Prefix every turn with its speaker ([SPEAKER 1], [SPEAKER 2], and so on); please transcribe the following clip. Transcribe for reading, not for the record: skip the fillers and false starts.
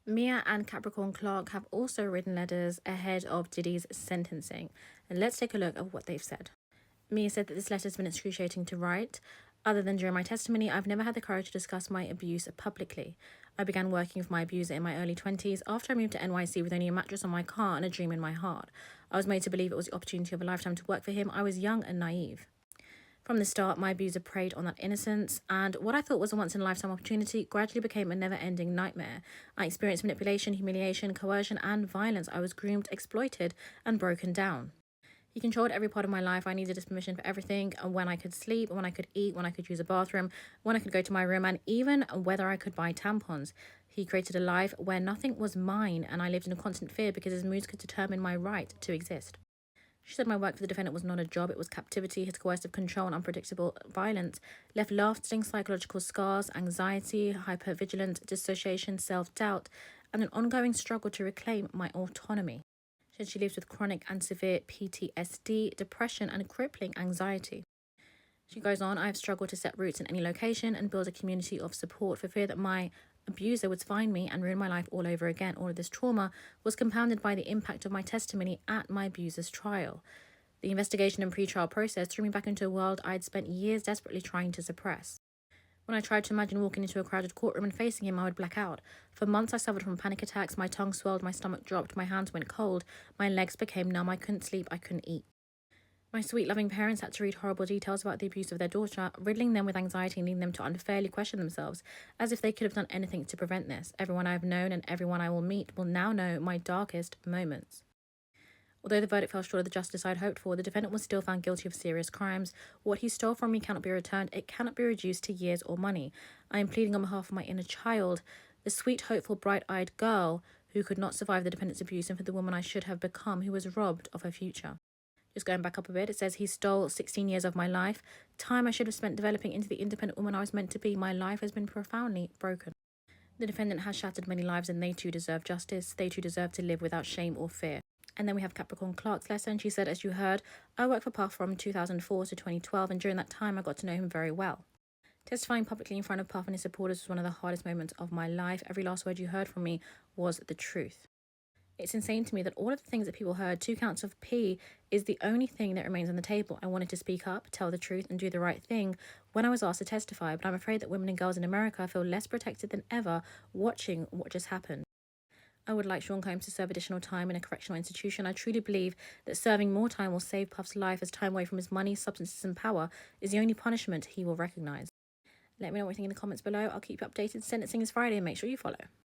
[SPEAKER 1] Mia and Capricorn Clark have also written letters ahead of Diddy's sentencing. And let's take a look at what they've said. Mia said that this letter has been excruciating to write. Other than during my testimony, I've never had the courage to discuss my abuse publicly. I began working with my abuser in my early 20s after I moved to NYC with only a mattress on my car and a dream in my heart. I was made to believe it was the opportunity of a lifetime to work for him. I was young and naive. From the start, my abuser preyed on that innocence, and what I thought was a once-in-a-lifetime opportunity gradually became a never-ending nightmare. I experienced manipulation, humiliation, coercion, and violence. I was groomed, exploited, and broken down. He controlled every part of my life. I needed his permission for everything, and when I could sleep, when I could eat, when I could use a bathroom, when I could go to my room, and even whether I could buy tampons. He created a life where nothing was mine, and I lived in a constant fear because his moods could determine my right to exist. She said my work for the defendant was not a job, it was captivity. His coercive control and unpredictable violence left lasting psychological scars, anxiety, hypervigilance, dissociation, self-doubt, and an ongoing struggle to reclaim my autonomy. She said she lives with chronic and severe PTSD, depression, and crippling anxiety. She goes on, I have struggled to set roots in any location and build a community of support for fear that my abuser would find me and ruin my life all over again. All of this trauma was compounded by the impact of my testimony at my abuser's trial. The investigation and pre-trial process threw me back into a world I'd spent years desperately trying to suppress. When I tried to imagine walking into a crowded courtroom and facing him, I would black out. For months I suffered from panic attacks, my tongue swelled, my stomach dropped, my hands went cold, my legs became numb, I couldn't sleep, I couldn't eat. My sweet, loving parents had to read horrible details about the abuse of their daughter, riddling them with anxiety and leading them to unfairly question themselves, as if they could have done anything to prevent this. Everyone I have known and everyone I will meet will now know my darkest moments. Although the verdict fell short of the justice I'd hoped for, the defendant was still found guilty of serious crimes. What he stole from me cannot be returned. It cannot be reduced to years or money. I am pleading on behalf of my inner child, the sweet, hopeful, bright-eyed girl who could not survive the defendant's abuse, and for the woman I should have become who was robbed of her future. Just going back up a bit, it says he stole 16 years of my life, time I should have spent developing into the independent woman I was meant to be. My life has been profoundly broken. The defendant has shattered many lives and they too deserve justice. They too deserve to live without shame or fear. And then we have Capricorn Clark's letter, and she said, as you heard, I worked for Puff from 2004 to 2012, and during that time I got to know him very well. Testifying publicly in front of Puff and his supporters was one of the hardest moments of my life. Every last word you heard from me was the truth. It's insane to me that all of the things that people heard, 2 counts of P, is the only thing that remains on the table. I wanted to speak up, tell the truth, and do the right thing when I was asked to testify, but I'm afraid that women and girls in America feel less protected than ever watching what just happened. I would like Sean Combs to serve additional time in a correctional institution. I truly believe that serving more time will save Puff's life, as time away from his money, substances, and power is the only punishment he will recognise. Let me know what you think in the comments below. I'll keep you updated. Sentencing is Friday, and make sure you follow.